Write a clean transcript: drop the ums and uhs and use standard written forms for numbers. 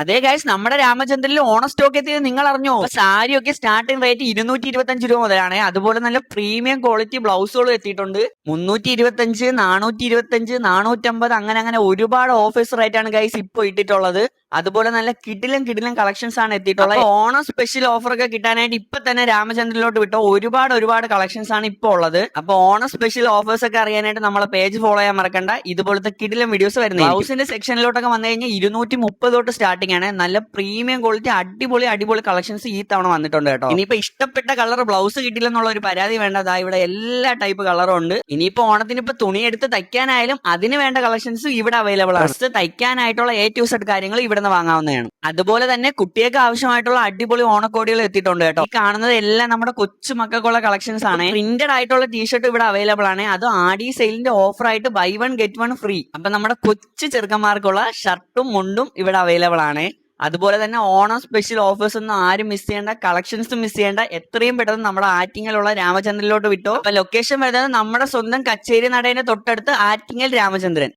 അതെ ഗൈസ്, നമ്മുടെ രാമചന്ദ്രനിൽ ഓണ സ്റ്റോക്ക് എത്തിയത് നിങ്ങൾ അറിഞ്ഞോ? സാരിയൊക്കെ സ്റ്റാർട്ടിംഗ് റേറ്റ് 225 രൂപ മുതലാണ്. അതുപോലെ നല്ല പ്രീമിയം ക്വാളിറ്റി ബ്ലൗസുകളും എത്തിയിട്ടുണ്ട്. 325, 425, 450 അങ്ങനെ അങ്ങനെ ഒരുപാട് ഓഫേഴ്സ് റേറ്റ് ആണ് ഗൈസ് ഇപ്പൊ ഇട്ടിട്ടുള്ളത്. അതുപോലെ നല്ല കിടിലം കിടിലം കളക്ഷൻസ് ആണ് എത്തിയിട്ടുള്ളത്. ഓണം സ്പെഷ്യൽ ഓഫർ ഒക്കെ കിട്ടാനായിട്ട് ഇപ്പൊ തന്നെ രാമചന്ദ്രനിലോട്ട് വിട്ടോ ഒരുപാട് കളക്ഷൻസ് ആണ് ഇപ്പൊ ഉള്ളത്. അപ്പൊ ഓണം സ്പെഷ്യൽ ഓഫേഴ്സ് ഒക്കെ അറിയാനായിട്ട് നമ്മളെ പേജ് ഫോളോ ചെയ്യാൻ മറക്കണ്ട. ഇതുപോലത്തെ കിടിലം വീഡിയോസ് വരുന്നത്. ബ്ലൗസിന്റെ സെക്ഷനിലോട്ടൊക്കെ വന്നു കഴിഞ്ഞാൽ 230 തൊട്ട് സ്റ്റാർട്ടിംഗ് ആണ്. നല്ല പ്രീമിയം ക്വാളിറ്റി അടിപൊളി കളക്ഷൻസ് ഈ തവണ വന്നിട്ടുണ്ട് കേട്ടോ. ഇനിയിപ്പോ ഇഷ്ടപ്പെട്ട കളർ ബ്ലൗസ് കിട്ടില്ലെന്നുള്ള ഒരു പരാതി വേണ്ടതാ, ഇവിടെ എല്ലാ ടൈപ്പ് കളറും ഉണ്ട്. ഇനിയിപ്പോ ഓണത്തിന് ഇപ്പൊ തുണി എടുത്ത് തയ്ക്കാനായാലും അതിന് വേണ്ട കളക്ഷൻസ് ഇവിടെ അവൈലബിൾ ആണ്. ഡ്രസ് തയ്ക്കാനായിട്ടുള്ള A to Z കാര്യങ്ങൾ ഇവിടെ നിന്ന് വാങ്ങാവുന്നതാണ്. അതുപോലെ തന്നെ കുട്ടികൾക്ക് ആവശ്യമായിട്ടുള്ള അടിപൊളി ഓണക്കോടികൾ എത്തിയിട്ടുണ്ട് കേട്ടോ. ഈ കാണുന്നത് എല്ലാം നമ്മുടെ കൊച്ചു മക്കൾക്കുള്ള കളക്ഷൻസ് ആണ്. പ്രിന്റഡ് ആയിട്ടുള്ള ടീഷർട്ട് ഇവിടെ അവൈലബിൾ ആണ്. അത് ആടി സെയിലിന്റെ ഓഫർ ആയിട്ട് ബൈ 1 get 1 ഫ്രീ. അപ്പൊ നമ്മുടെ കൊച്ചു ചെറുക്കന്മാർക്കുള്ള ഷർട്ടും മുണ്ടും ഇവിടെ അവൈലബിൾ ആണ്. അതുപോലെ തന്നെ ഓണം സ്പെഷ്യൽ ഓഫേഴ്സ് ഒന്നും ആരും മിസ് ചെയ്യേണ്ട, കളക്ഷൻസ് മിസ് ചെയ്യേണ്ട. എത്രയും പെട്ടെന്ന് നമ്മുടെ ആറ്റിങ്ങലുള്ള രാമചന്ദ്രനിലോട്ട് വിട്ടോ. അപ്പൊ ലൊക്കേഷൻ വരുന്നത് നമ്മുടെ സ്വന്തം കച്ചേരി നടേന്റെ തൊട്ടടുത്ത് ആറ്റിങ്ങൽ രാമചന്ദ്രൻ.